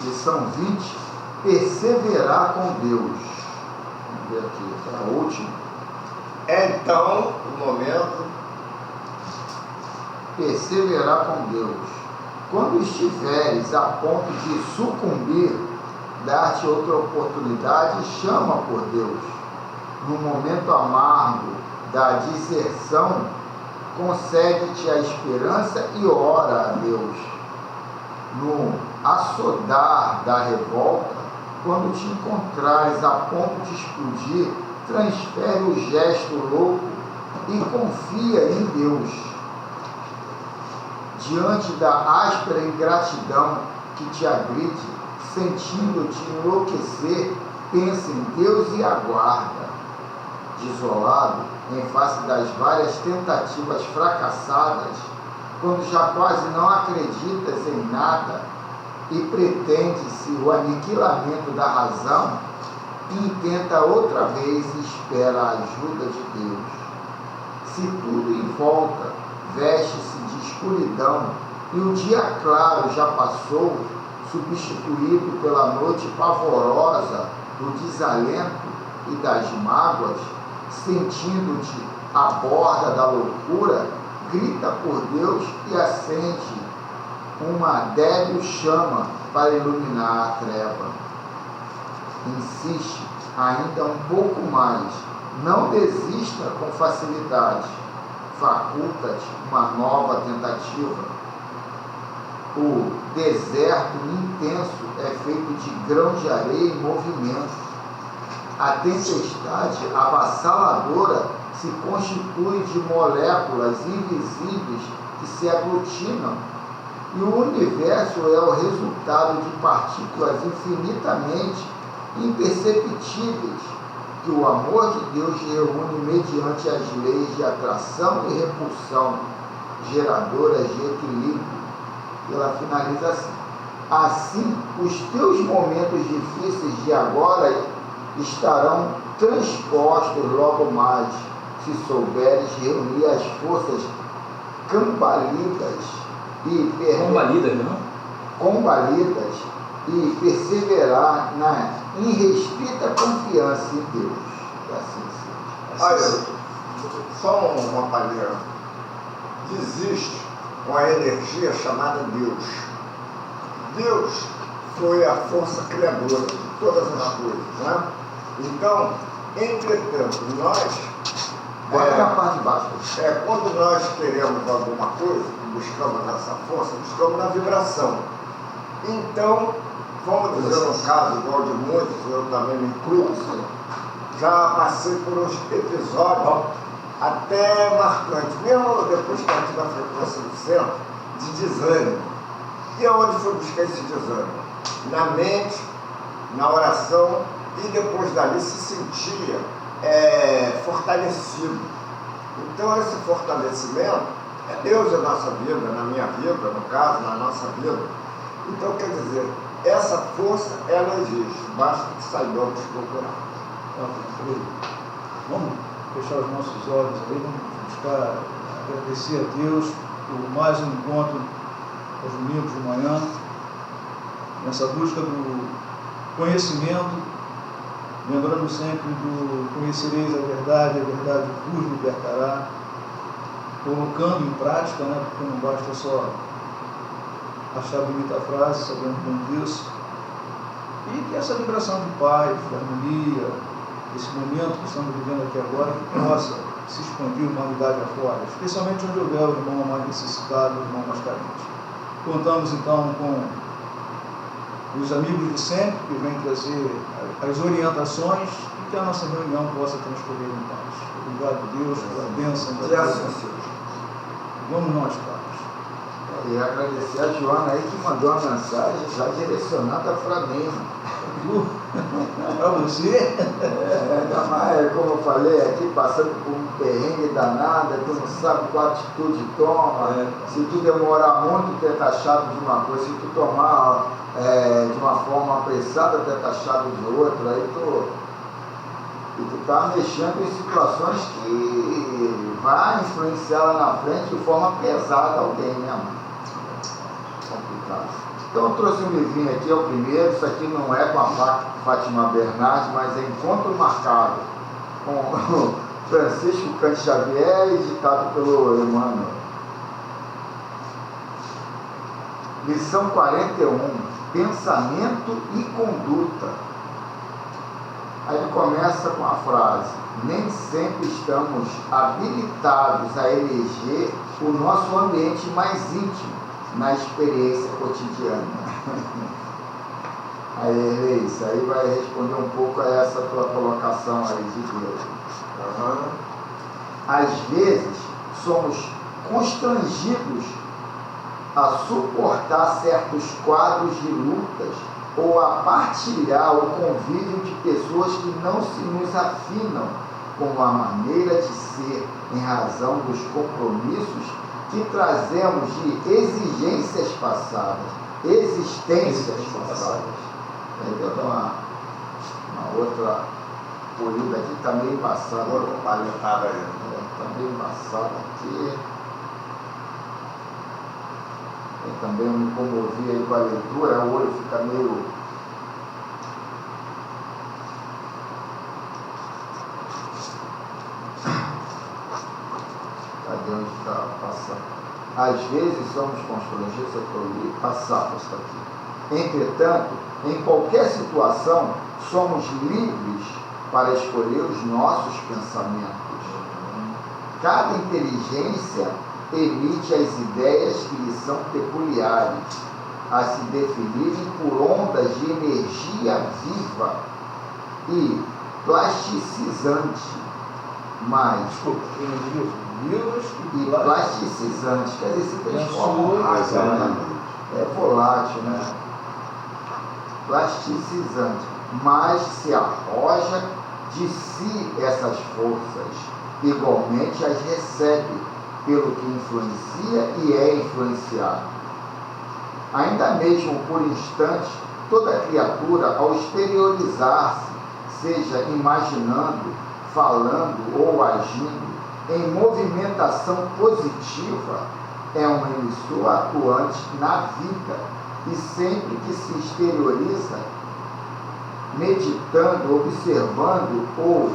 lição 20, perseverar com Deus. Vamos ver aqui, a última. Então, no momento, perseverar com Deus. Quando estiveres a ponto de sucumbir, dar-te outra oportunidade e chama por Deus. No momento amargo da deserção, concede-te a esperança e ora a Deus. No assodar da revolta, quando te encontrares a ponto de explodir, transfere o gesto louco e confia em Deus. Diante da áspera ingratidão que te agride, sentindo-te enlouquecer, pensa em Deus e aguarda. Desolado, em face das várias tentativas fracassadas, quando já quase não acreditas em nada e pretende-se o aniquilamento da razão, intenta outra vez e espera a ajuda de Deus. Se tudo em volta veste-se de escuridão e o dia claro já passou, substituído pela noite pavorosa do desalento e das mágoas, sentindo-te à borda da loucura, grita por Deus e acende uma débil chama para iluminar a treva. Insiste ainda um pouco mais, não desista com facilidade, faculta-te uma nova tentativa. O deserto intenso é feito de grão de areia em movimento. A tempestade avassaladora se constitui de moléculas invisíveis que se aglutinam, e o universo é o resultado de partículas infinitamente imperceptíveis que o amor de Deus reúne mediante as leis de atração e repulsão, geradoras de equilíbrio. E ela finaliza assim: assim, os teus momentos difíceis de agora estarão transpostos logo mais, se souberes reunir as forças combalidas e perseverar na irrestrita confiança em Deus. Olha, só uma palhinha. Existe uma energia chamada Deus. Deus foi a força criadora de todas as coisas, né? Então, entretanto, nós, na parte de baixo. Quando nós queremos alguma coisa, buscamos essa força, buscamos na vibração. Então, vamos dizer um caso igual de muitos, eu também me incluo, já passei por uns episódios até marcantes, mesmo depois que eu tive a frequência do centro, de desânimo. E aonde fui buscar esse desânimo? Na mente, na oração, e depois dali se sentia fortalecido. Então esse fortalecimento é Deus na nossa vida, na minha vida, no caso, na nossa vida. Então quer dizer, essa força ela existe, basta que saibamos procurar. Vamos fechar os nossos olhos aí, vamos buscar agradecer a Deus por mais um encontro aos domingos de manhã, nessa busca do conhecimento, lembrando sempre do conhecereis a verdade vos libertará, colocando em prática, né, porque não basta só achar bonita a frase, sabendo bem disso, e que essa vibração de paz, de harmonia, esse momento que estamos vivendo aqui agora, que possa se expandir a humanidade afora, especialmente onde houver o irmão mais necessitado, o irmão mais carente. Contamos então com os amigos de sempre, que vêm trazer as orientações, e que a nossa reunião possa transcorrer em paz. Obrigado, Deus, pela bênção da Deus. Vamos nós, Carlos. E agradecer a Joana aí que mandou uma mensagem já direcionada para mim. Para você? Ainda mais, como eu falei, aqui passando por um perrengue danado, tu não sabe qual atitude toma. Se tu demorar muito, tu é taxado de uma coisa, se tu tomar de uma forma apressada, tu é taxado de outra. Aí tu tá mexendo em situações que vai influenciar lá na frente de forma pesada alguém, né, mano? complicado. Então eu trouxe um livrinho aqui, é o primeiro. Isso aqui não é com a Fátima Bernardes, mas é Encontro Marcado, com o Francisco Cante Xavier, editado pelo Emmanuel. Lição 41, pensamento e conduta. Aí ele começa com a frase: nem sempre estamos habilitados a eleger o nosso ambiente mais íntimo na experiência cotidiana. Aí, isso aí vai responder um pouco a essa tua colocação aí de Deus. Às vezes, somos constrangidos a suportar certos quadros de lutas ou a partilhar o convívio de pessoas que não se nos afinam com a maneira de ser em razão dos compromissos que trazemos de exigências passadas, existências passadas. Aí eu dou uma outra polida aqui, está meio embaçada. Outra palhetada aí. Está meio embaçada aqui. Eu também me comovi aí com a leitura, o olho fica meio... Cadê onde está passando? Às vezes somos constrangidos, eu estou ali, passar isso aqui. Entretanto, em qualquer situação, somos livres para escolher os nossos pensamentos. Cada inteligência emite as ideias que lhe são peculiares, a se definirem por ondas de energia viva e plasticizante, mas e plasticizante, quer dizer, se transforma, é volátil, né? Plasticizante, mas se arroja de si essas forças, igualmente as recebe pelo que influencia e é influenciado. Ainda mesmo por instantes, toda criatura, ao exteriorizar-se, seja imaginando, falando ou agindo, em movimentação positiva, é uma emissora atuante na vida, e sempre que se exterioriza, meditando, observando ou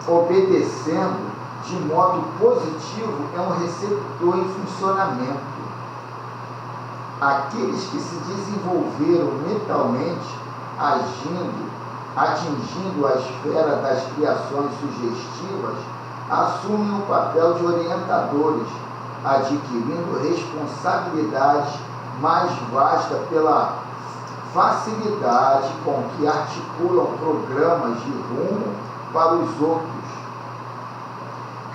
obedecendo de modo positivo, é um receptor em funcionamento. Aqueles que se desenvolveram mentalmente, atingindo a esfera das criações sugestivas, assumem o papel de orientadores, adquirindo responsabilidades mais vasta pela facilidade com que articulam programas de rumo para os outros.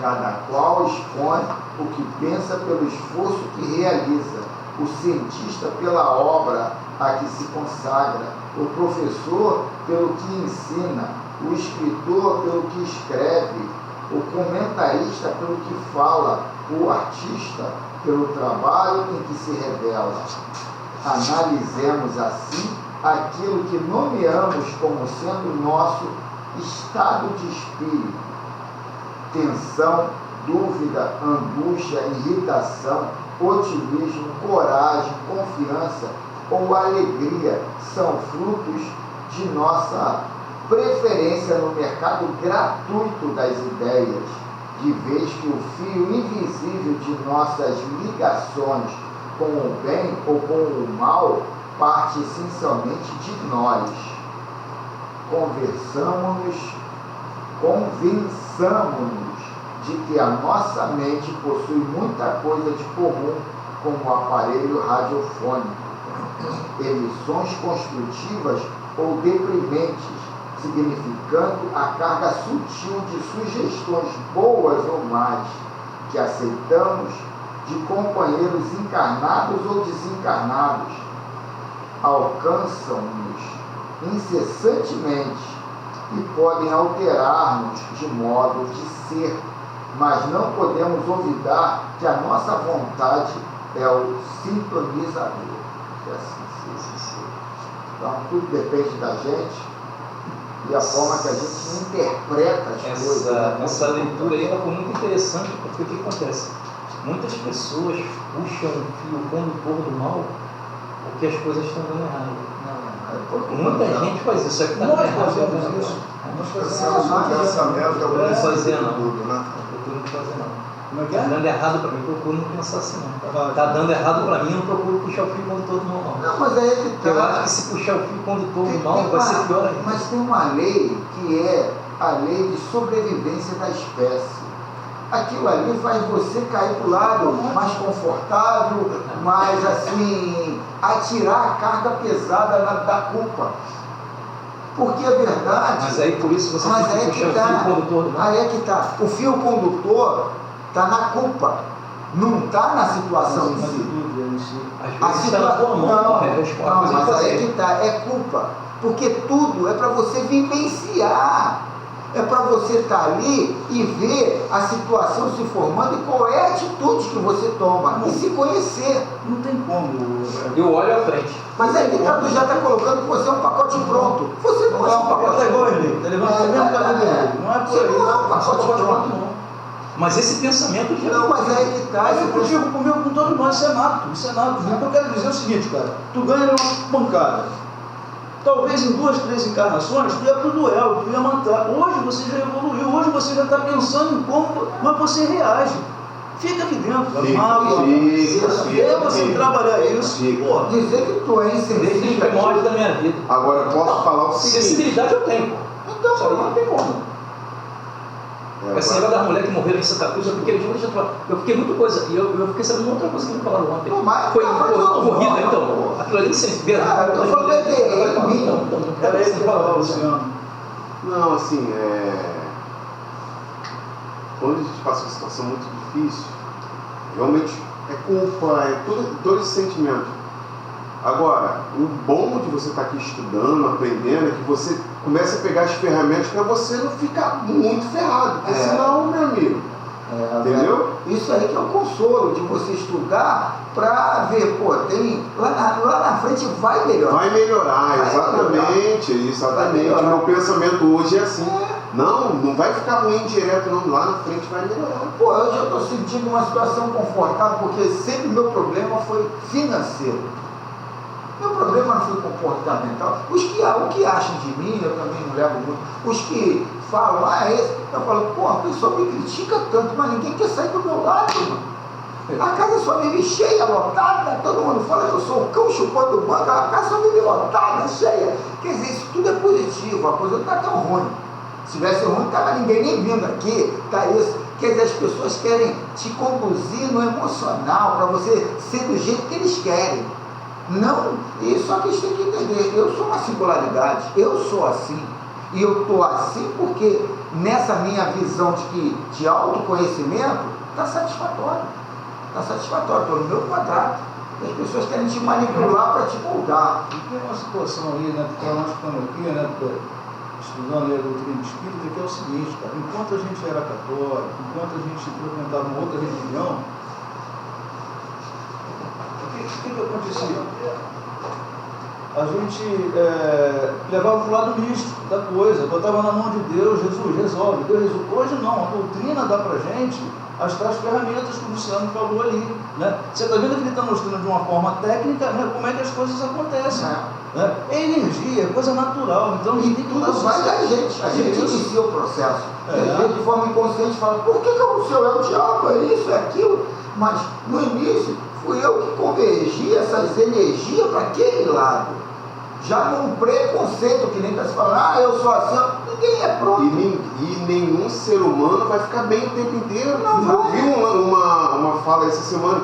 Cada qual expõe o que pensa pelo esforço que realiza, o cientista pela obra a que se consagra, o professor pelo que ensina, o escritor pelo que escreve, o comentarista pelo que fala, o artista pelo trabalho em que se revela. Analisemos assim aquilo que nomeamos como sendo nosso estado de espírito. Tensão, dúvida, angústia, irritação, otimismo, coragem, confiança ou alegria são frutos de nossa preferência no mercado gratuito das ideias, de vez que o fio invisível de nossas ligações com o bem ou com o mal parte essencialmente de nós. Convençamos-nos de que a nossa mente possui muita coisa de comum com o aparelho radiofônico, emissões construtivas ou deprimentes, significando a carga sutil de sugestões boas ou más que aceitamos de companheiros encarnados ou desencarnados, alcançam-nos incessantemente e podem alterar-nos de modo de ser, mas não podemos olvidar que a nossa vontade é o sintonizador. É assim. Então, tudo depende da gente e a forma que a gente interpreta as coisas. Essa leitura aí ela foi muito interessante, porque o que acontece? Muitas pessoas puxam o fio condutor do mal porque as coisas estão dando errado. Muita gente faz isso, é que está dando errado. Nós fazemos isso. Nós Pensamos no pensamento, é o Não fazer princípio de não. tudo, né? Eu procuro não fazer não. Como é que Está é? dando errado para mim, eu procuro não pensar assim não. Vai. Está dando errado para mim, eu não procuro puxar o fio condutor do mal não. Não, mas aí é que Porque eu acho tá. que se puxar o fio condutor Tem- do mal tem vai ser uma- pior ainda. Mas tem uma lei que é a lei de sobrevivência da espécie. Aquilo ali faz você cair para o lado mais confortável, mais assim, atirar a carga pesada da culpa. Porque é verdade. Mas aí por isso você Mas tem aí que que puxar o tá. fio condutor do mal. Aí é que tá. O fio condutor está na culpa, não está na situação em Mas si. tudo é em si. Às vezes está na tua mão, Não, a coisa mas de aí é fazer. que tá, é culpa. Porque tudo é para você vivenciar. É para você estar ali e ver a situação se formando e qual é a atitude que você toma. E se conhecer. Não tem como. Eu olho à frente. Mas aí que tá, tu já está colocando que você é um pacote pronto. Você não é um pacote Tá igual pronto. ele, tá levando o mesmo caminho dele. Não é por Você aí. não é um pacote pronto. não. Mas esse pensamento já Não, mas aí que tá. Mas esse eu contigo, comigo, com todo mundo, isso é nato, isso é nato. O que eu quero dizer é o seguinte, cara, tu ganha uma pancada. Talvez em 2, 3 encarnações, tu ia pro duelo, tu ia matar. Hoje você já evoluiu, hoje você já está pensando em como, mas você reage. Fica aqui dentro, mágoa. É você trabalhar isso, pô. Dizer que tu é desde os insensível. primórdios da minha vida. Agora, eu posso falar o seguinte. Sensibilidade eu tenho, pô. Então, Isso aí não tem como. Esse agora- negócio da mulher que morreu em Santa Cruz, eu fiquei muita coisa. E eu fiquei sabendo outra coisa que me falaram ontem. Não, mas- Foi mas todo corrida, mundo, então. pô. Aquilo ali sem Ah, eu tô falando é em mim. Era ele que falava, Luciano. Não, assim, quando a gente passa uma situação muito difícil, realmente é culpa, é todo esse sentimento. Agora, o bom de você estar aqui estudando, aprendendo, é que você começa a pegar as ferramentas para você não ficar muito ferrado, porque senão, meu amigo, entendeu? Isso aí que é o consolo de você estudar para ver, pô, tem lá na frente vai melhorar. Vai melhorar, Vai exatamente, Vai exatamente. melhorar. O meu pensamento hoje é assim. Não vai ficar ruim direto, não. Lá na frente vai melhorar. Pô, hoje eu estou sentindo uma situação confortável porque sempre o meu problema foi financeiro. Meu problema não foi comportamental. O que acham de mim, eu também não levo muito. Os que falam, eu falo, pô, a pessoa me critica tanto, mas ninguém quer sair do meu lado, mano. A casa só vive cheia, lotada, todo mundo fala que eu sou o cão chupando o banco, a casa só vive lotada, cheia. Quer dizer, isso tudo é positivo, a coisa não está tão ruim. Se tivesse ruim, não estava ninguém nem vindo aqui, tá isso. Quer dizer, as pessoas querem te conduzir no emocional, para você ser do jeito que eles querem. Não, só que eles têm que entender, eu sou uma singularidade, eu sou assim. E eu estou assim porque nessa minha visão de autoconhecimento, está satisfatório. Está satisfatório, estou no meu quadrado. As pessoas querem te manipular para te moldar. E tem uma situação aí, né, que nós estamos aqui, né, estudando aí a doutrina espírita, que é o seguinte, cara, enquanto a gente era católico, enquanto a gente frequentava uma outra religião, o que acontecia? A gente levava para o lado místico da coisa, botava na mão de Deus, Jesus resolve, Deus resolve. Hoje não, a doutrina dá para a gente as tais ferramentas que o Luciano falou ali. Né? Você está vendo que ele está mostrando de uma forma técnica, né, como é que as coisas acontecem. Né? É energia, é coisa natural. Então, E tudo vai da gente. A gente inicia o processo. Às vezes, de forma inconsciente, fala, por que o seu é o diabo, é isso, é aquilo? Mas, no início, fui eu que convergi essas energias para aquele lado. Já num preconceito, que nem está se falando, eu sou assim, ninguém é pronto. E nenhum ser humano vai ficar bem o tempo inteiro. Não Eu vai. vi uma fala essa semana.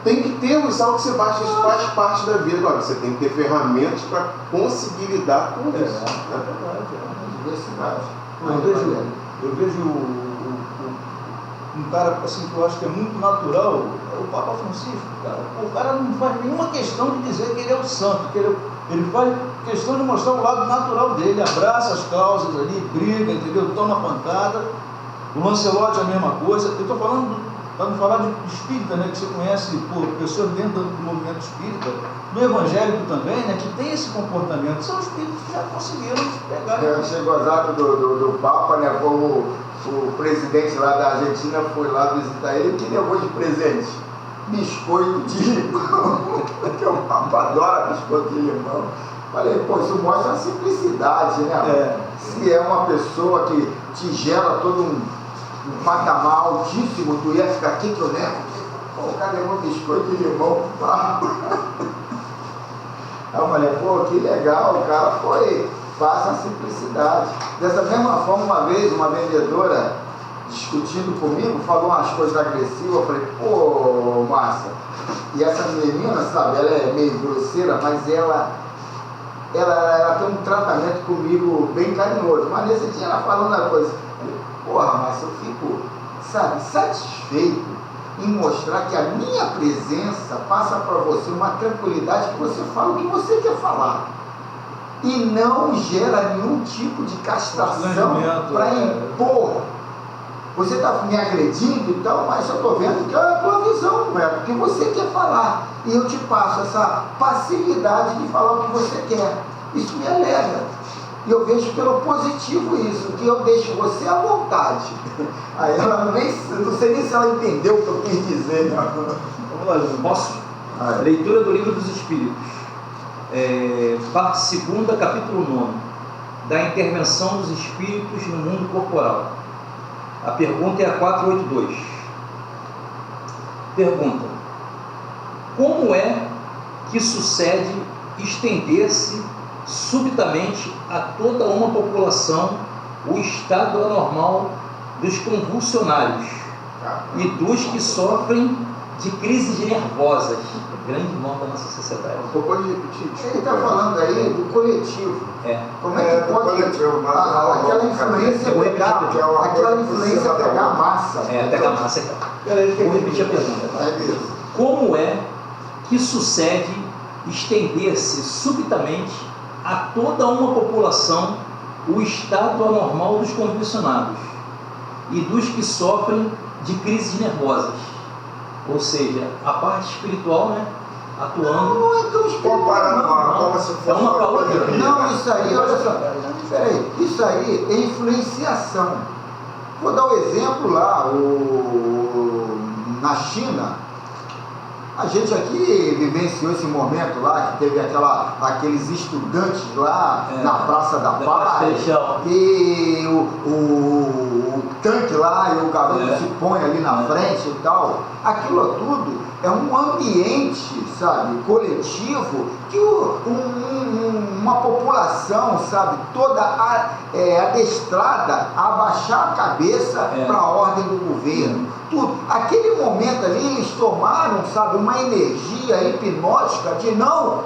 Tem que ter os altos e baixos, isso faz parte da vida. Agora, você tem que ter ferramentas para conseguir lidar com isso. É verdade. Diversidade. Eu vejo um cara assim que eu acho que é muito natural, é o Papa Francisco, cara. O cara não faz nenhuma questão de dizer que ele é o santo, que ele faz questão de mostrar o lado natural dele, abraça as causas ali, briga, entendeu? Toma pancada. O Lancelotti é a mesma coisa. Eu estou falando, para não falar de espírita, né, que você conhece pessoas dentro do movimento espírita, no evangélico também, né, que tem esse comportamento. São espíritos que já conseguiram pegar. Eu achei gozado do Papa, né, como o presidente lá da Argentina foi lá visitar ele, que levou de presente biscoito de limão, que eu adoro biscoito de limão. Falei, pô, isso mostra a simplicidade, né? Se é uma pessoa que te gera todo um patamar altíssimo, tu ia ficar aqui que eu levo. Pô, o cara levou biscoito de limão. Aí eu falei, pô, que legal, o cara foi, passa a simplicidade. Dessa mesma forma, uma vez, uma vendedora discutindo comigo, falou umas coisas agressivas, eu falei, pô, Márcia, e essa menina, sabe, ela é meio grosseira, mas ela tem um tratamento comigo bem carinhoso. Mas nesse dia ela falando a coisa, eu falei, porra, Márcia, eu fico, sabe, satisfeito em mostrar que a minha presença passa para você uma tranquilidade, que você fala o que você quer falar e não gera nenhum tipo de castração para impor. Você está me agredindo e tal, mas eu estou vendo que é a tua visão, não é o que você quer falar, e eu te passo essa facilidade de falar o que você quer. Isso me alegra. E eu vejo pelo positivo isso, que eu deixo você à vontade. Aí ela não sei nem se ela entendeu o que eu quis dizer. Não. Vamos lá, Júnior. Posso? Leitura do Livro dos Espíritos. Parte 2, capítulo 9. Da intervenção dos espíritos no mundo corporal. A pergunta é a 482. Pergunta: como é que sucede estender-se subitamente a toda uma população o estado anormal dos convulsionários e dos que sofrem de crises nervosas? Grande mal da nossa sociedade. Pode repetir? Ele está falando aí do coletivo. Como é que pode aquela influência pegar a massa? Pegar a massa. Vou repetir a pergunta. Como é que sucede estender-se subitamente a toda uma população o estado anormal dos convulsionados e dos que sofrem de crises nervosas? Ou seja, a parte espiritual, né, atuando. Não é tão espiritual, como se fosse uma para outra. Não, isso aí, olha só, peraí, isso aí é influenciação. Vou dar um exemplo lá, na China. A gente aqui vivenciou esse momento lá, que teve aqueles estudantes lá na Praça da Paz, e o tanque lá, e o garoto se põe ali na frente e tal. Aquilo tudo é um ambiente, sabe, coletivo, que uma população, sabe, toda adestrada a abaixar a cabeça para a ordem do governo. Tudo. Aquele momento ali, eles tomaram, sabe, uma energia hipnótica de não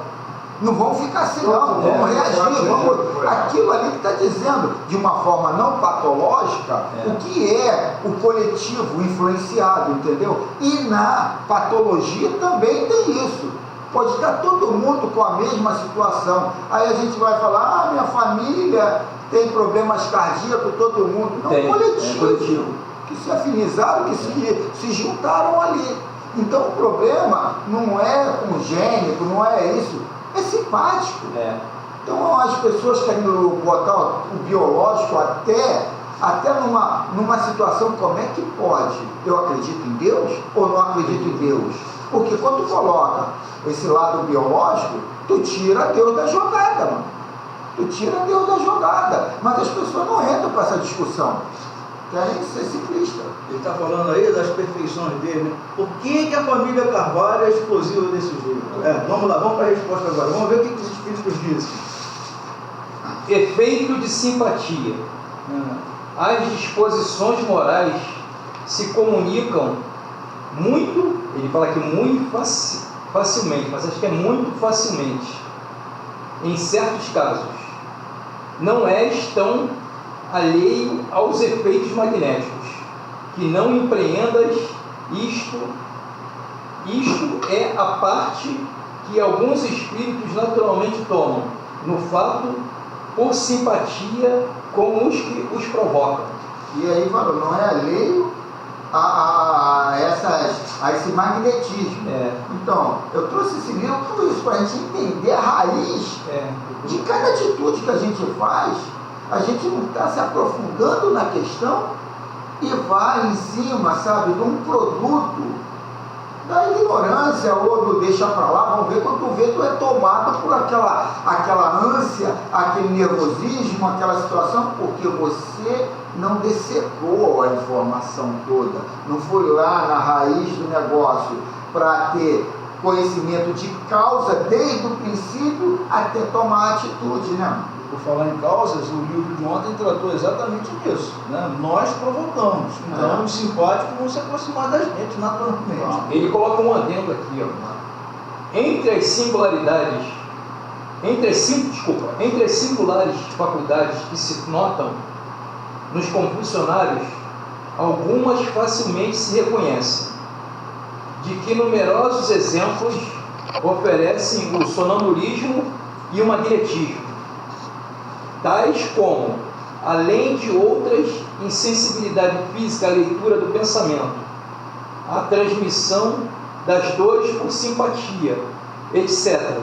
vão ficar assim não, vamos reagir, aquilo ali que está dizendo, de uma forma não patológica, o que é o coletivo influenciado, entendeu? E na patologia também tem isso. Pode estar todo mundo com a mesma situação. Aí a gente vai falar, minha família tem problemas cardíacos, todo mundo. Não, coletivo. Que se afinizaram, que se juntaram ali. Então o problema não é congênito, não é isso, é simpático. Então as pessoas querem botar o biológico até numa situação, como é que pode? Eu acredito em Deus ou não acredito em Deus? Porque quando tu coloca esse lado biológico, tu tira Deus da jogada, mano. Tu tira Deus da jogada. Mas as pessoas não entram para essa discussão. Querem ser simplistas. Ele está falando aí das perfeições dele, né? Por que a família Carvalho é explosiva desse jeito? Vamos lá, vamos para a resposta agora. Vamos ver o que os espíritos dizem. Efeito de simpatia. As disposições morais se comunicam muito, ele fala que muito facilmente, mas acho que é muito facilmente, em certos casos. Não és tão alheio aos efeitos magnéticos, que não empreendas isto é a parte que alguns espíritos naturalmente tomam, no fato, por simpatia com os que os provocam. E aí falou, não é alheio a esse magnetismo. Então, eu trouxe esse livro, tudo isso para a gente entender a raiz de cada atitude que a gente faz. A gente não está se aprofundando na questão e vai em cima, sabe, de um produto da ignorância ou do deixa pra lá. Vamos ver, quando tu vê, tu é tomado por aquela ânsia, aquele nervosismo, aquela situação, porque você não dessecou a informação toda, não foi lá na raiz do negócio para ter conhecimento de causa desde o princípio até tomar atitude, né? Por falar em causas, o livro de ontem tratou exatamente disso, né? Nós provocamos, então os simpáticos vão se aproximar da gente naturalmente. Ele coloca um adendo aqui, ó. Entre as singulares faculdades que se notam nos compulsionários, algumas facilmente se reconhecem, de que numerosos exemplos oferecem o sonambulismo e o magnetismo, tais como, além de outras, insensibilidade física à leitura do pensamento, a transmissão das dores por simpatia, etc.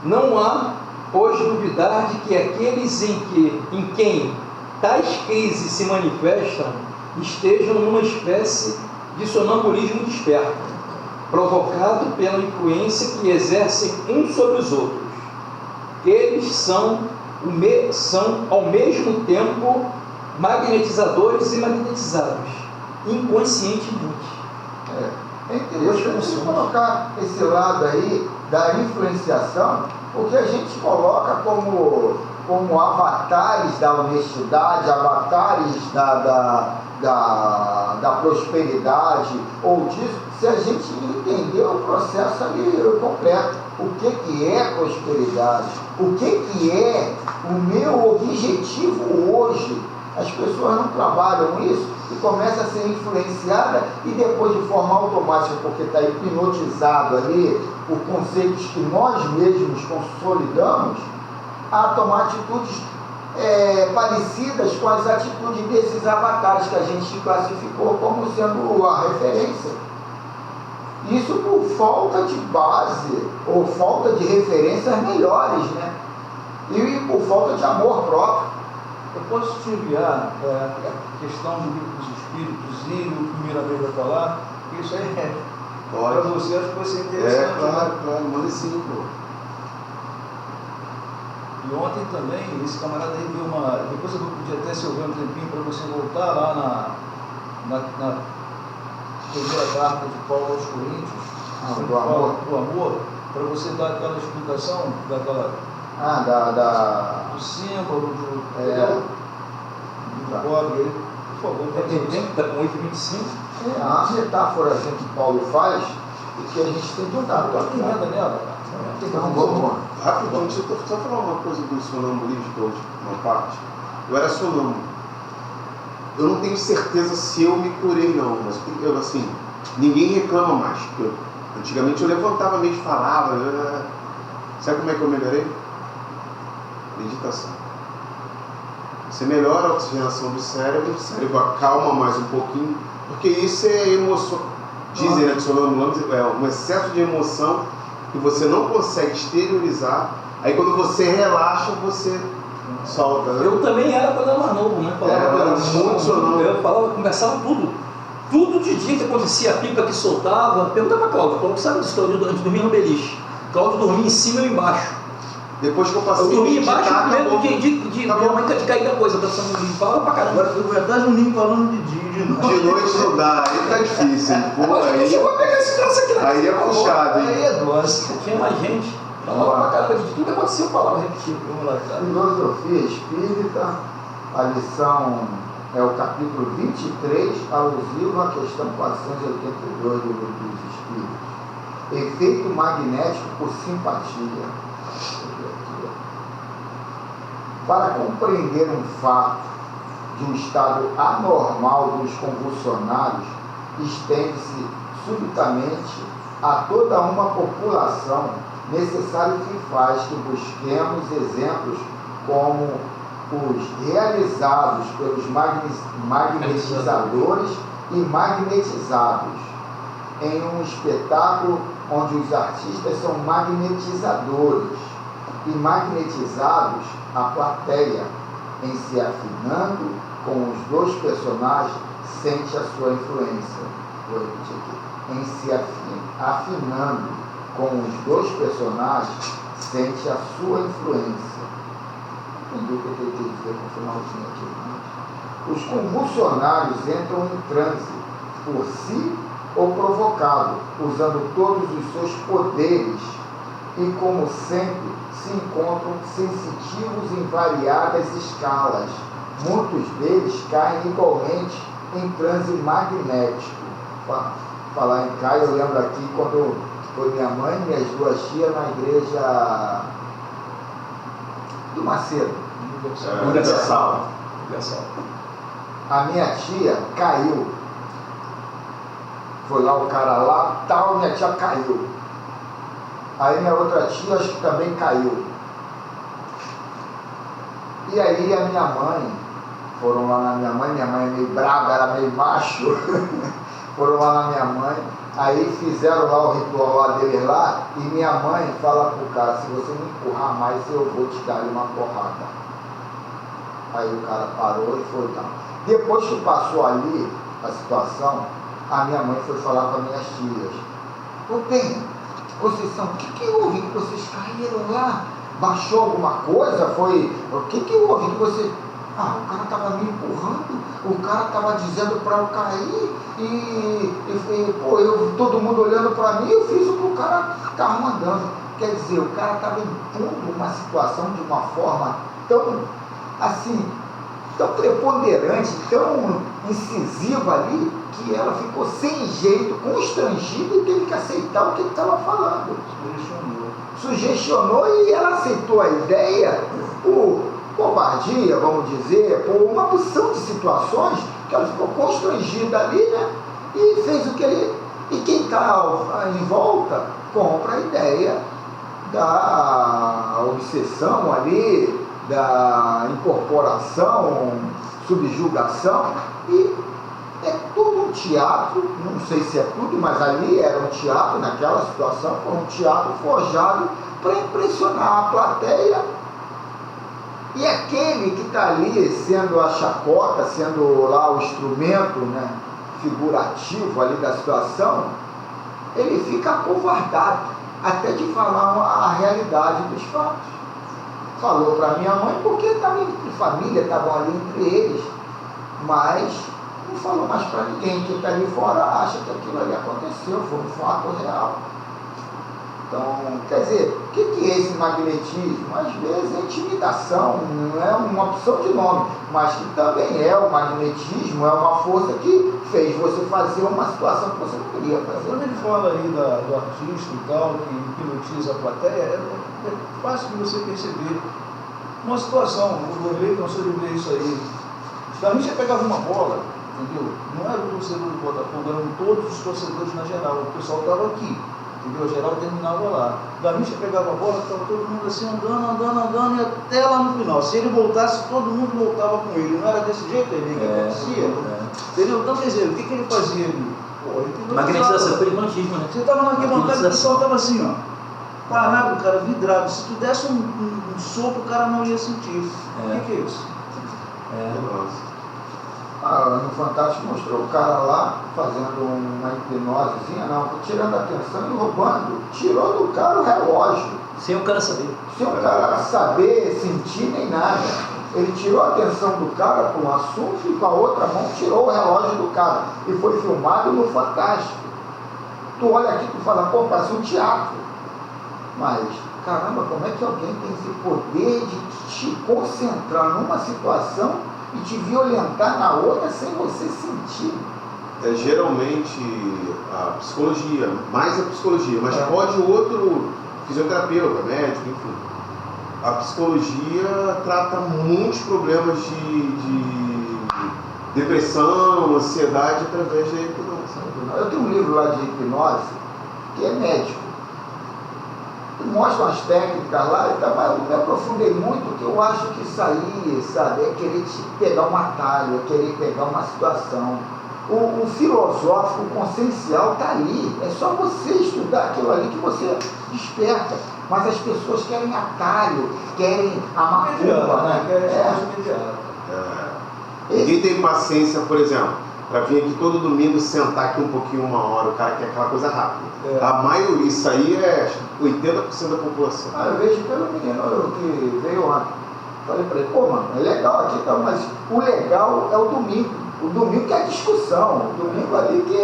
Não há, pois, duvidar de que aqueles em quem tais crises se manifestam estejam numa espécie de sonambulismo desperto, provocado pela influência que exercem uns sobre os outros. Eles são ao mesmo tempo magnetizadores e magnetizados, inconscientemente. É interessante colocar esse lado aí da influenciação, porque a gente coloca como avatares da honestidade, avatares da prosperidade, ou disso, se a gente entender o processo ali completo. O que é prosperidade? O que é o meu objetivo hoje? As pessoas não trabalham isso e começam a ser influenciadas e depois de forma automática, porque está hipnotizado ali por conceitos que nós mesmos consolidamos, a tomar atitudes parecidas com as atitudes desses avatares que a gente classificou como sendo a referência. Isso por falta de base ou falta de referências melhores, né? E por falta de amor próprio. Eu posso te enviar a questão do livro dos Espíritos e o primeiro vai falar, isso aí para você, acho que vai ser interessante. Claro, manda sim, pô. E ontem também, esse camarada aí deu uma... Depois eu vou pedir até, se eu ver um tempinho, para você voltar lá na primeira carta de Paulo aos Coríntios, do amor, para você dar aquela explicação daquela... do símbolo, do pobre aí, por favor. Tem tempo que está com 8,25? A metáfora que Paulo faz e que a gente tem que dar. Não tem nada nela, cara. Então vamos lá. Rapidão, deixa eu só falar uma coisa do sonambulismo, uma parte. Eu era sonâmbulo. Eu não tenho certeza se eu me curei, não, mas assim, ninguém reclama mais. Antigamente eu levantava meio, falava. Sabe como é que eu melhorei? Meditação. Você melhora a oxigenação do cérebro, o cérebro acalma mais um pouquinho, porque isso é emoção. Dizem, né, que sonâmbulo é um excesso de emoção que você não consegue exteriorizar. Aí quando você relaxa, você solta. Né? Eu também era quando era mais novo, né? Era muito sonâmbulo. Eu falava, conversava tudo. Tudo de dia que acontecia, a pipa que soltava. Pergunta pra Cláudio. Cláudio sabe disso, Cláudio dormia no beliche. Cláudio dormia em cima e eu embaixo. Depois que eu passei eu dormia embaixo com medo de cair da coisa, pensando no ninho. Falava pra caramba. Agora foi verdade o ninho falando de dia, de noite. De noite não dá, aí tá difícil. Pô, aí chegou a pegar esse troço aqui na aí é puxado, hein? Aí é doce. Tinha mais gente. Falava pra caramba de tudo que aconteceu, eu falava repetido. Vamos lá, cara. Filosofia Espírita, a lição é o capítulo 23, alusivo à questão 482 do Livro dos Espíritos. Efeito magnético por simpatia. Para compreender um fato de um estado anormal dos convulsionários, estende-se subitamente a toda uma população, necessário que faz que busquemos exemplos como os realizados pelos magnetizadores e magnetizados, em um espetáculo onde os artistas são magnetizadores e magnetizados, a plateia, em se afinando com os dois personagens, sente a sua influência. Vou repetir aqui. Em se afinando com os dois personagens, sente a sua influência. Entendeu o que eu tenho que dizer no finalzinho aqui? Né? Os convulsionários entram em transe por si ou provocado, usando todos os seus poderes e, como sempre, se encontram sensitivos em variadas escalas. Muitos deles caem igualmente em transe magnético. Falar em Caio, eu lembro aqui quando foi minha mãe e minhas duas tias na igreja do Macedo. Universal. A minha tia caiu. Foi lá o cara lá, tal, minha tia caiu. Aí minha outra tia acho que também caiu. E aí a minha mãe, foram lá na minha mãe é meio brava, era meio macho. Foram lá na minha mãe, aí fizeram lá o ritual lá deles lá, e minha mãe fala pro cara, se você me empurrar mais, eu vou te dar uma porrada. Aí o cara parou e foi tal. Depois que passou ali a situação, a minha mãe foi falar com as minhas tias. Ô bem, vocês são, o que houve que vocês caíram lá? Baixou alguma coisa? Foi, o que houve que você... Ah, o cara estava me empurrando, o cara estava dizendo para eu cair todo mundo olhando para mim, eu fiz o que o cara estava mandando. Quer dizer, o cara estava impondo uma situação de uma forma tão, assim, tão preponderante, tão incisiva ali, que ela ficou sem jeito, constrangida e teve que aceitar o que ele estava falando. Sugestionou e ela aceitou a ideia por covardia, vamos dizer, por uma porção de situações que ela ficou constrangida ali, né? E fez o que ele... E quem está em volta compra a ideia da obsessão ali, da incorporação, subjugação, e é tudo um teatro, não sei se é tudo, mas ali era um teatro, naquela situação foi um teatro forjado para impressionar a plateia. E aquele que está ali sendo a chacota, sendo lá o instrumento, né, figurativo ali da situação, ele fica acovardado até de falar a realidade dos fatos. Falou para minha mãe porque estava entre família, estavam ali entre eles, mas não falou mais para ninguém. Quem está ali fora acha que aquilo ali aconteceu, foi um fato real. Então, quer dizer, o que é esse magnetismo? Às vezes é intimidação, não é uma opção de nome, mas que também é o magnetismo, é uma força que fez você fazer uma situação que você não queria fazer. Quando ele fala aí do artista e tal, que hipnotiza a plateia, é fácil de você perceber. Uma situação, o goleiro cansou de ver isso aí. Antigamente você pegava uma bola, entendeu? Não era o torcedor do Botafogo, eram todos os torcedores na geral, o pessoal estava aqui. Entendeu? A geral terminava lá. Garrincha pegava a bola, estava todo mundo assim andando e até lá no final. Se ele voltasse, todo mundo voltava com ele. Não era desse jeito aí que acontecia? Entendeu? Então, quer dizer, o que ele fazia ali? Magnetização, foi hipnotismo, né? Você estava na arquibancada e o pessoal estava assim, ó. Parado, cara, vidrado. Se tu desse um soco, o cara não ia sentir. O que é isso? No Fantástico mostrou o cara lá fazendo uma hipnosezinha, não, tirando a atenção e roubando. Tirou do cara o relógio. Sem o cara saber. Sem o cara saber, sentir nem nada. Ele tirou a atenção do cara com um assunto e com a outra mão tirou o relógio do cara. E foi filmado no Fantástico. Tu olha aqui e tu fala, pô, parece um teatro. Mas, caramba, como é que alguém tem esse poder de te concentrar numa situação e te violentar na outra sem você sentir? É geralmente a psicologia, mais a psicologia, mas pode o outro fisioterapeuta, médico, enfim. A psicologia trata muitos problemas de depressão, ansiedade através da hipnose. Eu tenho um livro lá de hipnose que é médico. Mostra umas técnicas lá e tal, mas eu me aprofundei muito, porque eu acho que isso aí, sabe, é querer te pegar um atalho, é querer pegar uma situação. O filosófico, o consciencial está ali, é só você estudar aquilo ali que você desperta. Mas as pessoas querem atalho, querem a macumba, né? Ninguém tem paciência, por exemplo, para vir aqui todo domingo sentar aqui um pouquinho, 1 hora. O cara quer aquela coisa rápida. A maioria, isso aí é 80% da população. Eu vejo pelo menino que veio ontem. Falei para ele, pô, mano, é legal aqui, tá, mas o legal é o domingo. O domingo que é discussão. O domingo ali que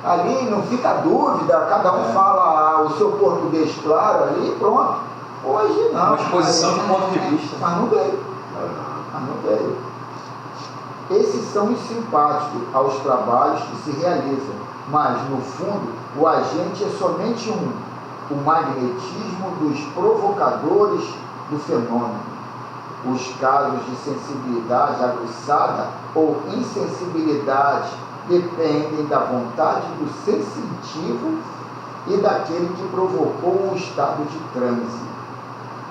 ali não fica dúvida, cada um fala o seu português claro ali, pronto. Hoje não. Uma exposição de ponto de vista. Mas não veio. Esses são os simpáticos aos trabalhos que se realizam, mas no fundo o agente é somente o magnetismo dos provocadores do fenômeno. Os casos de sensibilidade aguçada ou insensibilidade dependem da vontade do sensitivo e daquele que provocou o estado de transe.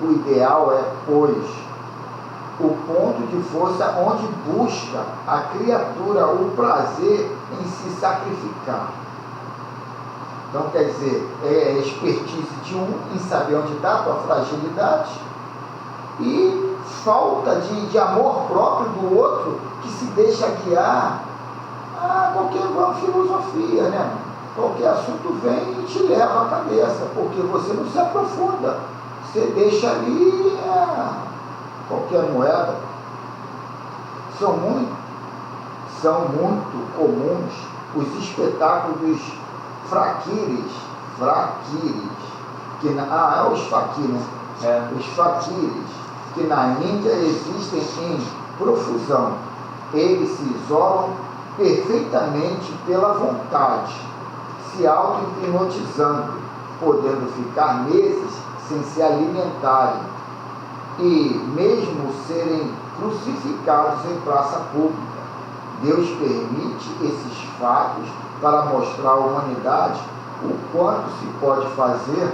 O ideal é, pois, o ponto de força onde busca a criatura o prazer em se sacrificar. Então, quer dizer, é a expertise de um em saber onde está a tua fragilidade e falta de amor próprio do outro que se deixa guiar a qualquer filosofia, né? Qualquer assunto vem e te leva a cabeça, porque você não se aprofunda, você deixa ali qualquer moeda. São muito comuns os espetáculos fraquires, que os faquires, os faquires, que na Índia existem em profusão. Eles se isolam perfeitamente pela vontade, se auto-hipnotizando, podendo ficar meses sem se alimentarem e mesmo serem crucificados em praça pública. Deus permite esses fatos para mostrar à humanidade o quanto se pode fazer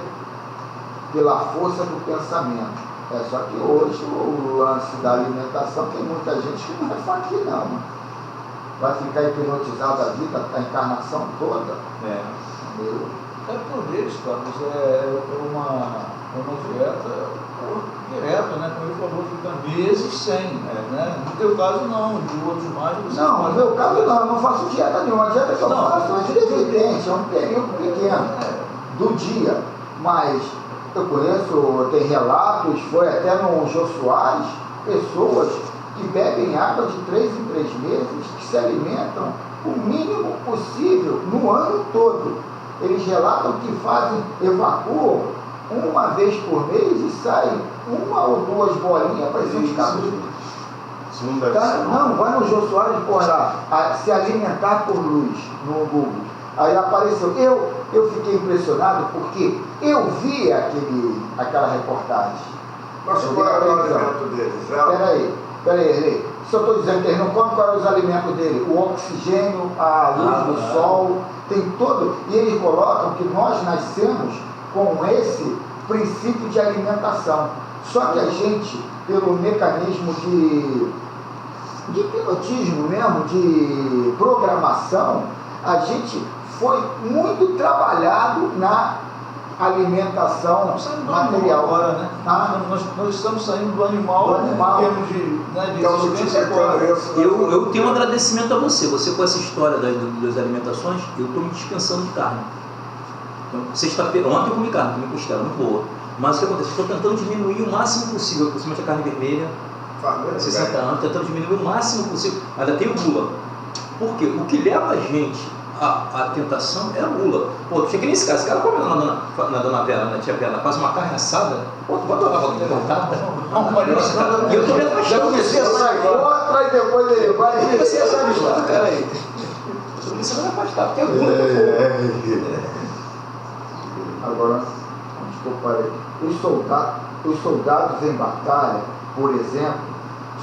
pela força do pensamento. Só que hoje o lance da alimentação tem muita gente que não vai fazer não. Vai ficar hipnotizado a vida, a encarnação toda. Entendeu? Por eles, Carlos, é uma dieta direta, né? Como ele falou, fica meses sem, né? No teu caso não, de outros mais você não, no meu caso não, eu não faço dieta nenhuma. A dieta que eu faço é intermitente, é um período pequeno do dia. Mas eu conheço, tem relatos, foi até no Jô Soares, pessoas que bebem água de 3 em 3 meses, que se alimentam o mínimo possível no ano todo. Eles relatam que evacuam uma vez por mês e saem 1 ou 2 bolinhas para esse caminho. Isso não deve ser. Não, vai no Jô Soares e põe lá, se alimentar por luz, no Google. Aí apareceu, eu fiquei impressionado porque eu vi aquela reportagem. Mas qual é o alimento deles? Peraí, Lê. Se eu estou dizendo que eles não comem, qual é os alimentos dele? O oxigênio, a luz do sol, tem todo. E eles colocam que nós nascemos com esse princípio de alimentação. Só que a gente, pelo mecanismo de hipnotismo mesmo, de programação, a gente foi muito trabalhado na alimentação material. Agora, né? Nós estamos saindo do animal, em termos de existência agora. Eu tenho um agradecimento a você. Você com essa história das alimentações, eu estou me dispensando de carne. Então, sexta-feira, ontem eu comi carne, comi costela, muito boa. Mas o que acontece? Estou tentando diminuir o máximo possível, principalmente a carne vermelha. 60 anos, tentando diminuir o máximo possível. Ainda tem o gula. Por quê? O que leva a gente à tentação é a gula. Pô, tu chega nesse caso, esse cara come na dona Vera, na tia Vera, faz uma carne assada, pô, tu bota uma vaga cortada. E eu tô me afastando. Já comecei a sair outra e depois ele vai. Eu comecei a sair, peraí. Eu comecei a me afastar, porque a gula é Agora, onde que eu parei? Os soldados em batalha, por exemplo,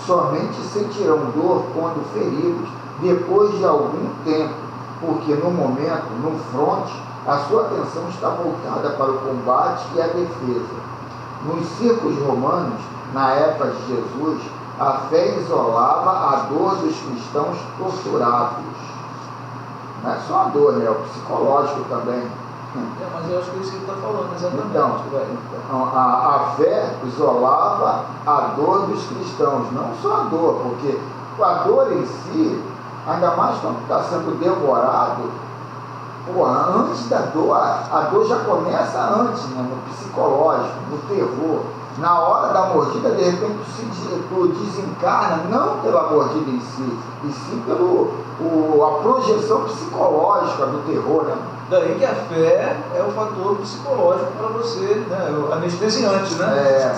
somente sentirão dor quando feridos depois de algum tempo, porque no momento, no fronte, a sua atenção está voltada para o combate e a defesa. Nos circos romanos, na época de Jesus, a fé isolava a dor dos cristãos torturados. Não é só a dor, né? O psicológico também. Mas eu acho que é isso que ele está falando, exatamente. Então, a fé isolava a dor dos cristãos, não só a dor, porque a dor em si Ainda mais quando está sendo devorado. Porra, antes da dor, a dor já começa antes, né? No psicológico, no terror. Na hora da mordida, de repente, tu desencarna, não pela mordida em si, e sim a projeção psicológica do terror, né? Daí que a fé é o fator psicológico para você, né? O anestesiante, né?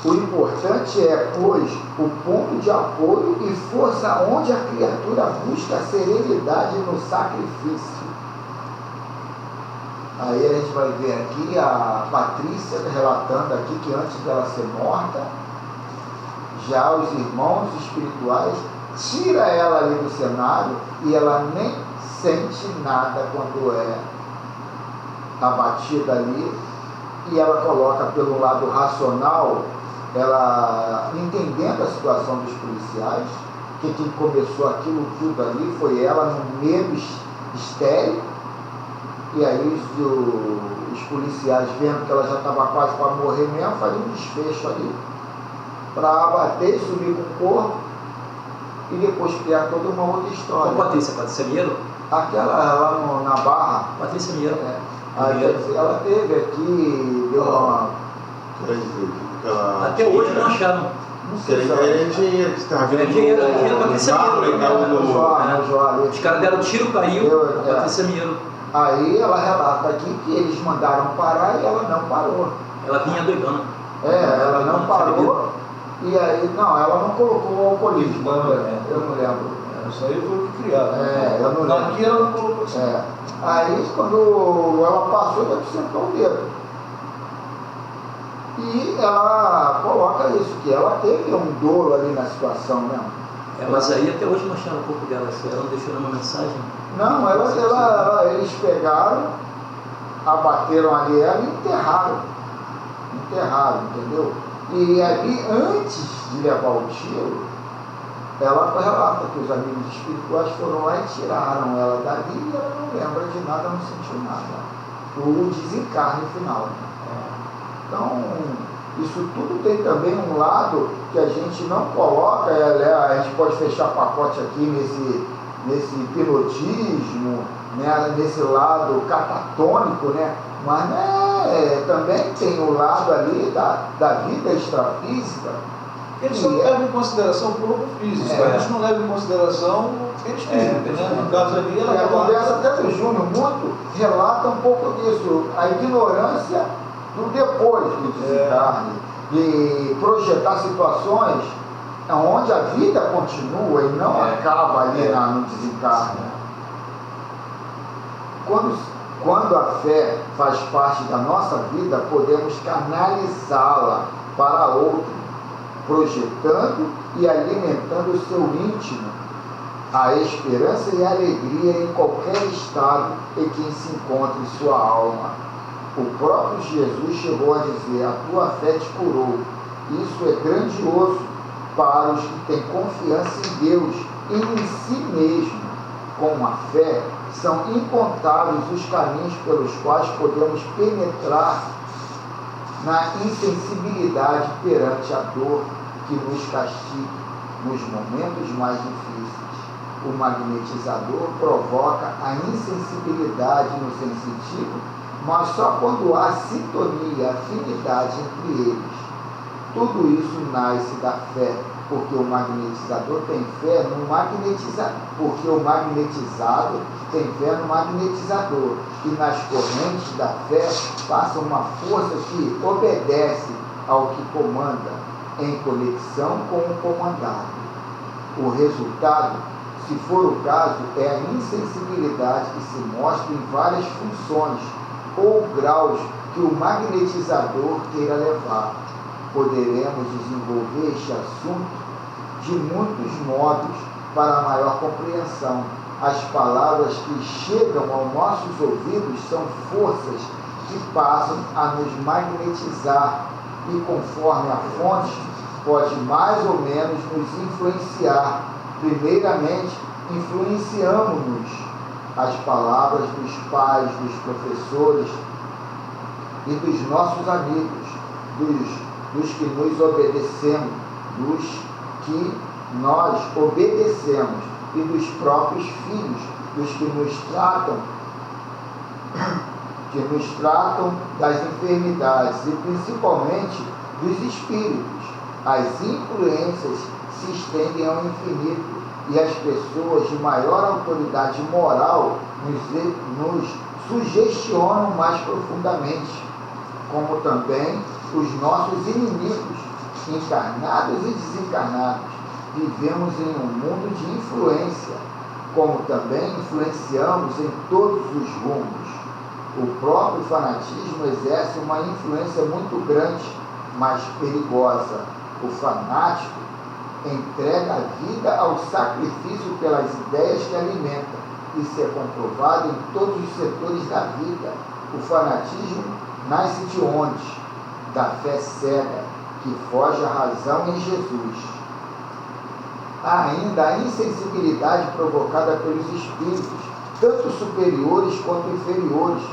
O importante é, pois, o ponto de apoio e força onde a criatura busca serenidade no sacrifício. Aí a gente vai ver aqui a Patrícia relatando aqui que antes dela ser morta, já os irmãos espirituais tiram ela ali do cenário e ela nem sente nada quando é abatida ali, e ela coloca pelo lado racional, ela entendendo a situação dos policiais, que quem começou aquilo tudo ali foi ela no medo estéril, e aí os policiais vendo que ela já estava quase para morrer mesmo, fazem um desfecho ali para abater, subir com o corpo e depois criar toda uma outra história. Patrícia Mieiro? Aquela lá na Barra. Patrícia Mieiro. Aí ela teve aqui, deu uma... Até hoje não acharam. Não sei se ela... É engenheiro que está vendo. É engenheiro Patrícia Mieiro. Os caras deram tiro, caiu, Patrícia Mieiro. Aí ela relata aqui que eles mandaram parar e ela não parou. Ela vinha doidona. Ela não parou. E aí, não, ela não colocou o alcoolismo. Eu não lembro. Isso aí foi o que criaram. Eu não lembro. Aqui ela não colocou assim. Aí quando ela passou, ela sentou o dedo. E ela coloca isso, que ela teve um dolo ali na situação mesmo. Mas aí até hoje não acharam um pouco dela, ela não deixou nenhuma mensagem. Não, eles pegaram, abateram ali ela e enterraram, entendeu? E ali, antes de levar o tiro, ela relata que os amigos espirituais foram lá e tiraram ela dali e ela não lembra de nada, não sentiu nada. O desencarne final. Então, isso tudo tem também um lado que a gente não coloca, a gente pode fechar pacote aqui nesse hipnotismo, né, nesse lado catatônico, né, mas também tem o lado ali da vida extrafísica. Eles só levam em consideração o corpo físico, a gente não leva em consideração o espírito, né? No caso ali, ela conversa até do Júnior muito relata um pouco disso, a ignorância do depois do desencarne, de projetar situações onde a vida continua e não acaba ali no desencarne. Quando a fé faz parte da nossa vida, podemos canalizá-la para outro, projetando e alimentando o seu íntimo, a esperança e a alegria em qualquer estado em que se encontre sua alma. O próprio Jesus chegou a dizer: a tua fé te curou. Isso é grandioso para os que têm confiança em Deus e em si mesmo. Com a fé, são incontáveis os caminhos pelos quais podemos penetrar na insensibilidade perante a dor que nos castiga nos momentos mais difíceis. O magnetizador provoca a insensibilidade no sensitivo, mas só quando há sintonia, afinidade entre eles. Tudo isso nasce da fé, porque o magnetizador tem fé no magnetizador, porque o magnetizado tem fé no magnetizador, e nas correntes da fé passa uma força que obedece ao que comanda, em conexão com o comandado. O resultado, se for o caso, é a insensibilidade que se mostra em várias funções ou graus que o magnetizador queira levar. Poderemos desenvolver este assunto de muitos modos para maior compreensão. As palavras que chegam aos nossos ouvidos são forças que passam a nos magnetizar e, conforme a fonte, pode mais ou menos nos influenciar. Primeiramente, influenciamos-nos as palavras dos pais, dos professores e dos nossos amigos, dos que nos obedecemos, dos que nós obedecemos, e dos próprios filhos, dos que nos tratam das enfermidades, e principalmente dos espíritos. As influências se estendem ao infinito, e as pessoas de maior autoridade moral nos sugestionam mais profundamente, como também os nossos inimigos, encarnados e desencarnados. Vivemos em um mundo de influência, como também influenciamos em todos os rumos. O próprio fanatismo exerce uma influência muito grande, mas perigosa. O fanático entrega a vida ao sacrifício pelas ideias que alimenta. Isso é comprovado em todos os setores da vida. O fanatismo nasce de onde? Da fé cega, que foge à razão em Jesus. Há ainda a insensibilidade provocada pelos espíritos, tanto superiores quanto inferiores.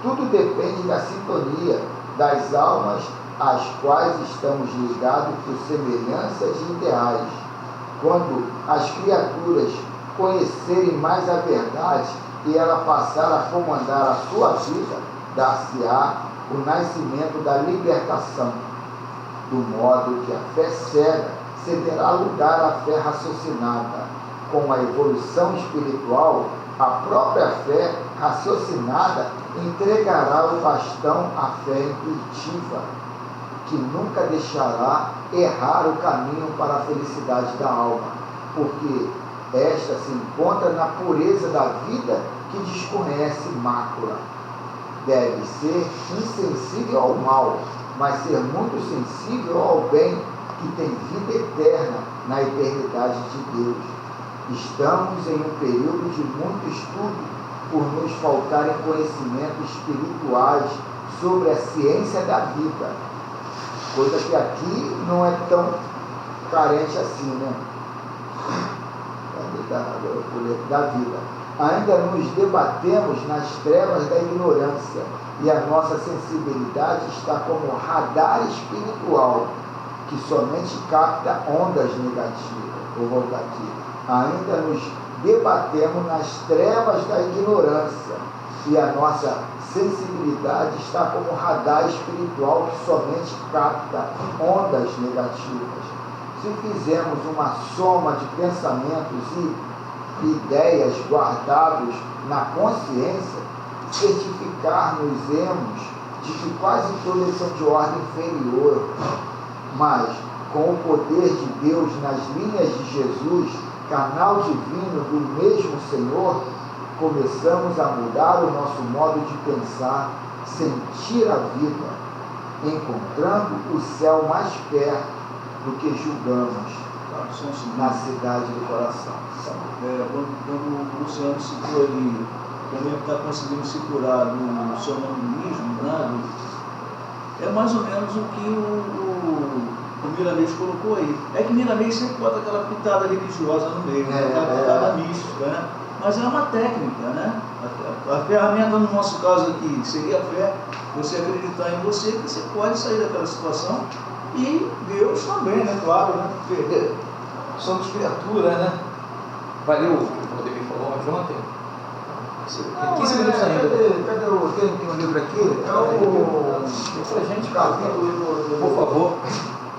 Tudo depende da sintonia das almas às quais estamos ligados por semelhanças de ideais. Quando as criaturas conhecerem mais a verdade e ela passar a comandar a sua vida, dar-se-á o nascimento da libertação, do modo que a fé cega cederá lugar à fé raciocinada. Com a evolução espiritual, a própria fé raciocinada entregará o bastão à fé intuitiva, que nunca deixará errar o caminho para a felicidade da alma, porque esta se encontra na pureza da vida que desconhece mácula. Deve ser insensível ao mal, mas ser muito sensível ao bem, que tem vida eterna na eternidade de Deus. Estamos em um período de muito estudo, por nos faltarem conhecimentos espirituais sobre a ciência da vida, coisa que aqui não é tão carente assim, né? Da vida. Ainda nos debatemos nas trevas da ignorância, e a nossa sensibilidade está como radar espiritual, que somente capta ondas negativas. Vou voltar aqui. Ainda nos debatemos nas trevas da ignorância, e a nossa sensibilidade está como radar espiritual, que somente capta ondas negativas. Se fizermos uma soma de pensamentos e ideias guardados na consciência, certificar-nos-emos de que quase todas são de ordem inferior, mas com o poder de Deus nas linhas de Jesus, canal divino do mesmo Senhor, começamos a mudar o nosso modo de pensar, sentir a vida, encontrando o céu mais perto do que julgamos na cidade do coração. Quando o Luciano citou ali, como ele está conseguindo se curar do sonambulismo, né? É mais ou menos o que o Milanês colocou aí. É que Milanês sempre bota aquela pitada religiosa no meio, aquela pitada mística, né? Mas é uma técnica, né? A ferramenta no nosso caso aqui seria a fé, você acreditar em você, que você pode sair daquela situação, e Deus também, né? Claro, né? Porque somos criaturas, né? Valeu o que o Rodrigo falou, mas ontem. 15 minutos ainda. Cadê o. Tem um livro aqui? É o. Pra gente, capítulo, por favor.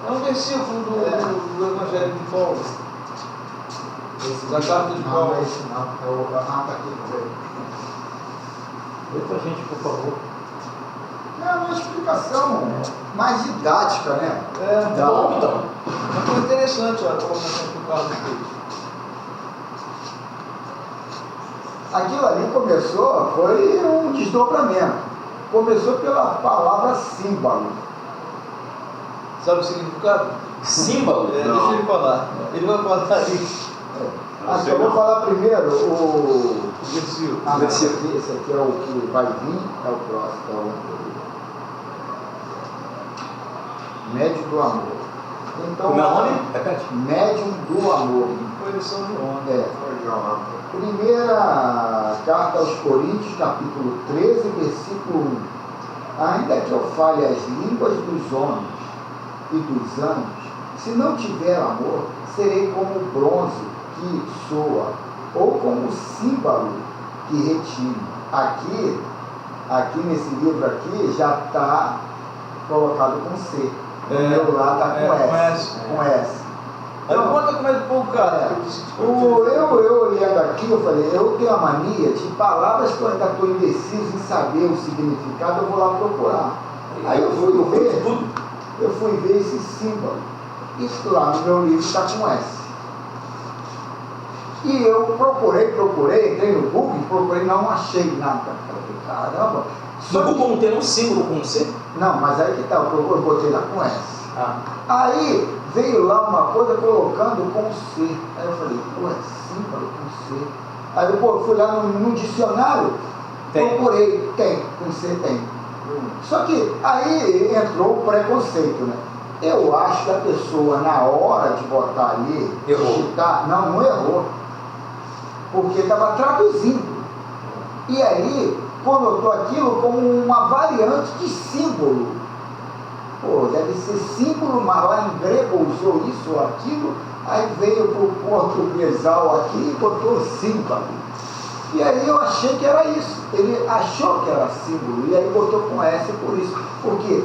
é um versículo do Evangelho de Paulo. Da carta de Paulo. Não, é esse não. É o. Tá aqui. Lê pra gente, por favor. É uma explicação mais didática, né? Bom, então. Mas foi interessante a colocação que o Carlos fez. Aquilo ali começou, foi um desdobramento. Começou pela palavra símbolo. Sabe o significado? Símbolo? Deixa ele falar. Ele vai falar ali. Acho que eu vou falar primeiro o versículo. Esse aqui é o que vai vir, é o próximo, é o anterior. Médium do amor. Então, o meu nome? Repete. Médium do amor. Foi lição de ontem. Primeira carta aos Coríntios, capítulo 13, versículo 1. Ainda que eu fale as línguas dos homens e dos anjos, se não tiver amor, serei como o bronze que soa, ou como o símbolo que retine. Aqui nesse livro aqui já está colocado com C. No meu lá está com S. Aí conta como é que o cara. Eu olhando aqui, eu falei, eu tenho a mania de palavras que eu ainda estou indeciso em saber o significado, eu vou lá procurar. Aí eu fui ver esse símbolo. Isso lá no meu livro está com S. E eu procurei, entrei no Google, procurei, não achei nada. Caramba. No Google não tem um símbolo com C? Não, mas aí que tá, eu botei lá com S. Aí veio lá uma coisa colocando com C. Aí eu falei, pô, é símbolo com C. Aí eu fui lá no dicionário, procurei, com C tem. Só que aí entrou o preconceito, né? Eu acho que a pessoa, na hora de botar ali, digitar, não errou. Porque estava traduzindo. E aí, conotou aquilo como uma variante de símbolo. Pô, deve ser símbolo, mas lá em grego usou isso ou aquilo, aí veio para o portuguesal aqui e botou símbolo. E aí eu achei que era isso. Ele achou que era símbolo, e aí botou com S por isso. Porque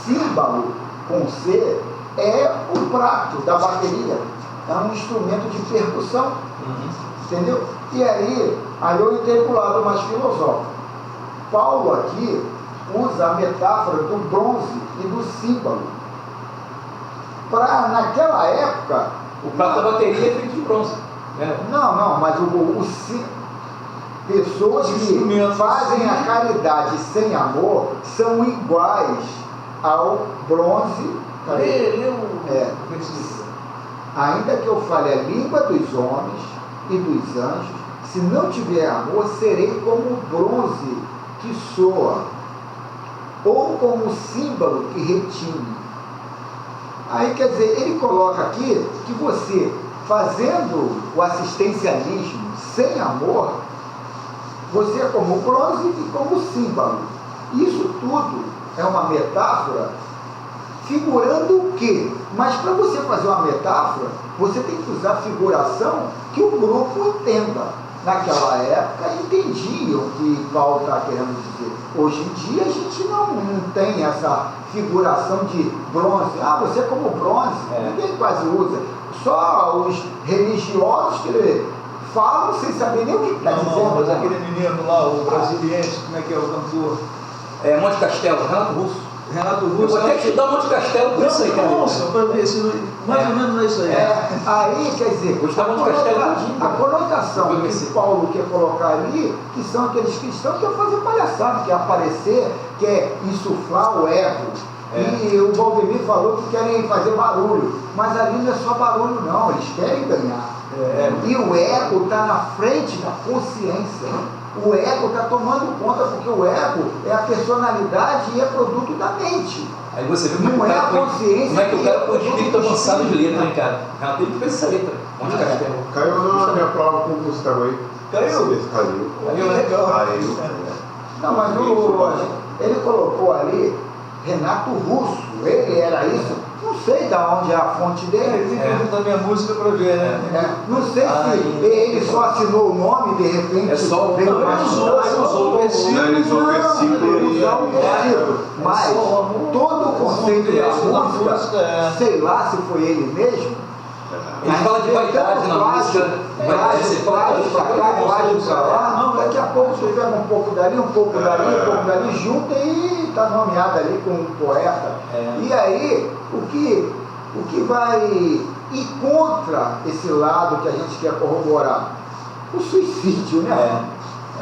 símbolo com C é o prato da bateria, é um instrumento de percussão. Entendeu? E aí eu entrei para o lado mais filosófico. Paulo aqui usa a metáfora do bronze e do símbolo. Para, naquela época... O prato da bateria é feito de bronze. Né? Não, mas pessoas que fazem a caridade sem amor são iguais ao bronze. Ainda que eu fale a língua dos homens e dos anjos, se não tiver amor, serei como o bronze que soa, ou como o símbolo que retine. Aí, quer dizer, ele coloca aqui que você, fazendo o assistencialismo sem amor, você é como o bronze e como o símbolo. Isso tudo é uma metáfora figurando o quê? Mas para você fazer uma metáfora, você tem que usar figuração que o grupo entenda. Naquela época entendiam o que Paulo está querendo dizer. Hoje em dia a gente não tem essa figuração de bronze. Você é como bronze, ninguém quase usa. Só os religiosos que falam sem saber nem o que está dizendo. Mas aquele menino lá, o brasiliense, como é que é o cantor? Monte Castelo, Renato Russo. Renato Russo. Eu vou até estudar Monte Castelo por isso aí, cara. Nossa, para ver se mais ou menos é isso aí. Aí, quer dizer, a conotação que Paulo quer colocar ali, que são aqueles cristãos que querem fazer palhaçada, quer aparecer, quer insuflar o ego. E o Valdemir falou que querem fazer barulho, mas ali não é só barulho não, eles querem ganhar. E o ego está na frente da consciência. O ego está tomando conta, porque o ego é a personalidade e é produto da mente. Aí você vê como é a consciência. Como é que o cara foi espírito avançado de letra, hein, cara? Renato, ele fez essa letra. Monte Castelo. Caiu na minha prova com o Gustavo aí. Caiu? Caiu. Não, mas ele colocou ali Renato Russo, ele era isso. Não sei de onde é a fonte dele. Tem que perguntar minha música para ver, né? Não sei se ele só assinou o nome de repente. É só veio ele usou o versículo. Mas todo o conceito da música, sei lá se foi ele mesmo. Ele fala de vaidade na música. Daqui a pouco você pega um pouco dali, um pouco dali, junta e está nomeado ali como um poeta. E aí, o que vai ir contra esse lado que a gente quer corroborar? O suicídio, né?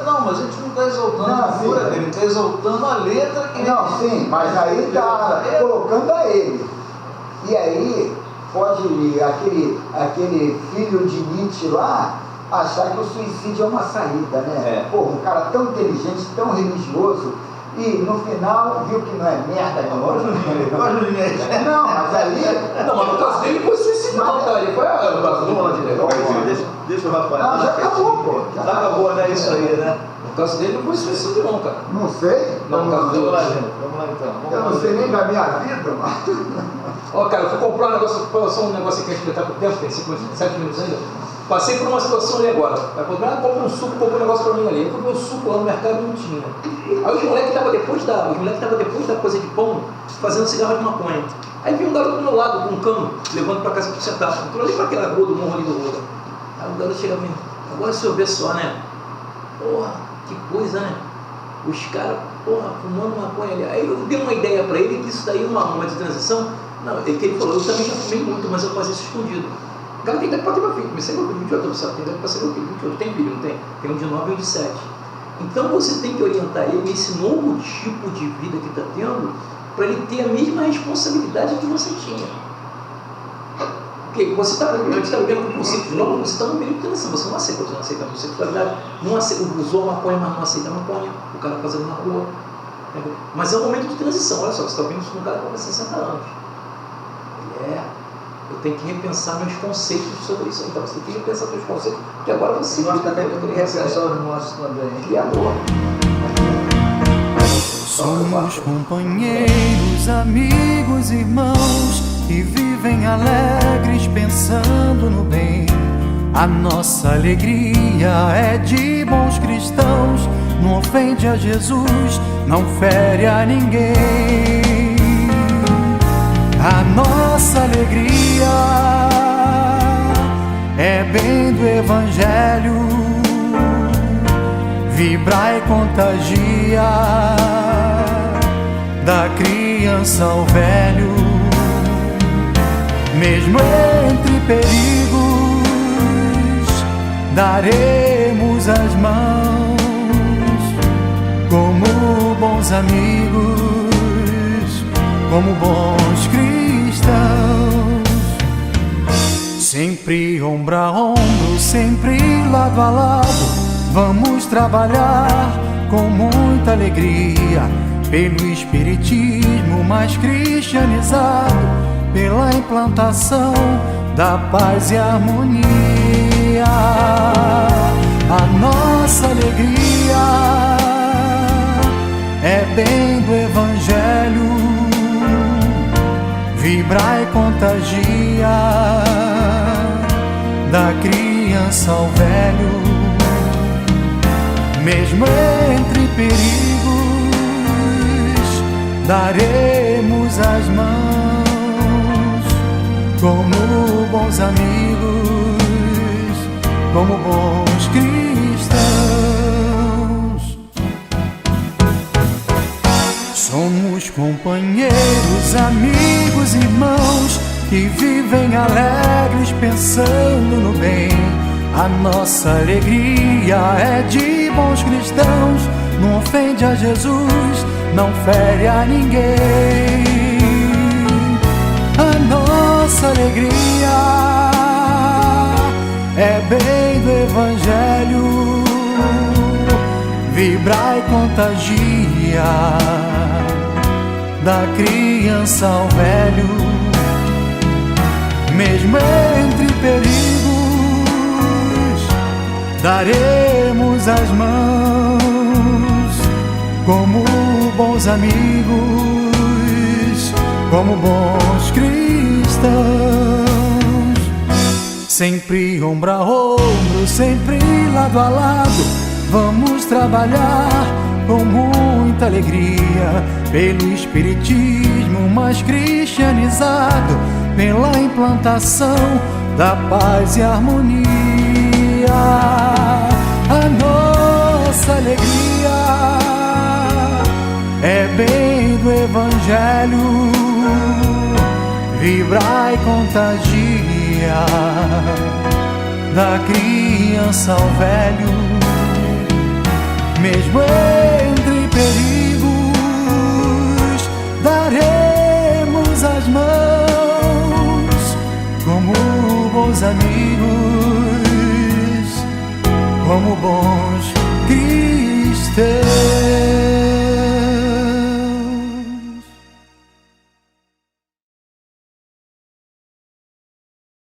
Não, mas a gente não está exaltando a figura dele, está exaltando a letra que não, sim, mas aí está colocando a ele. E aí pode aquele filho de Nietzsche lá achar que o suicídio é uma saída, né? Um cara tão inteligente, tão religioso, e no final viu que não é merda nenhuma. Não, mas ali... Não, mas no caso dele foi suicídio, não, tá? Ele foi no caso do Deixa o Rafael. Não, já acabou, pô. Já acabou, né? Isso aí, né? No caso dele não foi suicídio, não, cara. Não sei. Não, no caso dele. Vamos lá, gente. Vamos lá então. Eu não sei nem da minha vida, mas... Ó, cara, eu fui comprar um negócio, só um negócio aqui que está com o tempo, tem 7 minutos ainda. Passei por uma situação ali agora. Vai comprar, compra um suco, compra um negócio pra mim ali. Eu comprei um suco lá no mercado e não tinha. Aí os moleques estavam depois da coisa de pão, fazendo cigarro de maconha. Aí veio um garoto do meu lado, com um cano, levando pra casa pro sentar. Entrou ali pra aquela rua do morro ali do Roda. Aí o garoto chega pra mim, agora se eu ver só, né? Porra, que coisa, né? Os caras, porra, fumando maconha ali. Aí eu dei uma ideia pra ele, que isso daí é uma de transição. Não, é que ele falou, eu também já fumei muito, mas eu fazia isso escondido. O cara tem idade pra ter meu filho, comecei meu filho, 28 anos, tem idade pra ser meu filho, 28, tem filho, não tem? Tem um de 9 e um de 7. Então você tem que orientar ele nesse novo tipo de vida que está tendo, para ele ter a mesma responsabilidade que você tinha. Porque você está vivendo com conceitos novos, você está no período de transição, você não aceita a homossexualidade, não aceita, usou maconha, mas não aceita a maconha, o cara fazendo na rua. Mas é um momento de transição, olha só, você está ouvindo isso num cara com 60 anos. Eu tenho que repensar meus conceitos sobre isso. Então você tem que repensar seus conceitos, porque agora você nós também temos que repensar os nossos também. Criador. Somos companheiros, amigos, irmãos que vivem alegres pensando no bem. A nossa alegria é de bons cristãos, não ofende a Jesus, não fere a ninguém. A nossa alegria é bem do Evangelho, vibra e contagia, da criança ao velho. Mesmo entre perigos, daremos as mãos, como bons amigos, como bons cristãos, sempre ombro a ombro, sempre lado a lado, vamos trabalhar com muita alegria, pelo espiritismo mais cristianizado, pela implantação da paz e harmonia. A nossa alegria é bem do Evangelho, vibra e contagia, da criança ao velho. Mesmo entre perigos, daremos as mãos, como bons amigos, como bons cristãos. Somos companheiros, amigos, irmãos que vivem alegres pensando no bem. A nossa alegria é de bons cristãos, não ofende a Jesus, não fere a ninguém. A nossa alegria é bem do Evangelho, vibra e contagia, da criança ao velho. Mesmo entre perigos, daremos as mãos, como bons amigos, como bons cristãos. Sempre ombro a ombro, sempre lado a lado, vamos trabalhar com muita alegria, pelo espiritismo mais cristianizado, pela implantação da paz e harmonia. A nossa alegria é bem do Evangelho, vibra e contagia, da criança ao velho. Mesmo entre perigos, daremos as mãos, como bons amigos, como bons cristãos.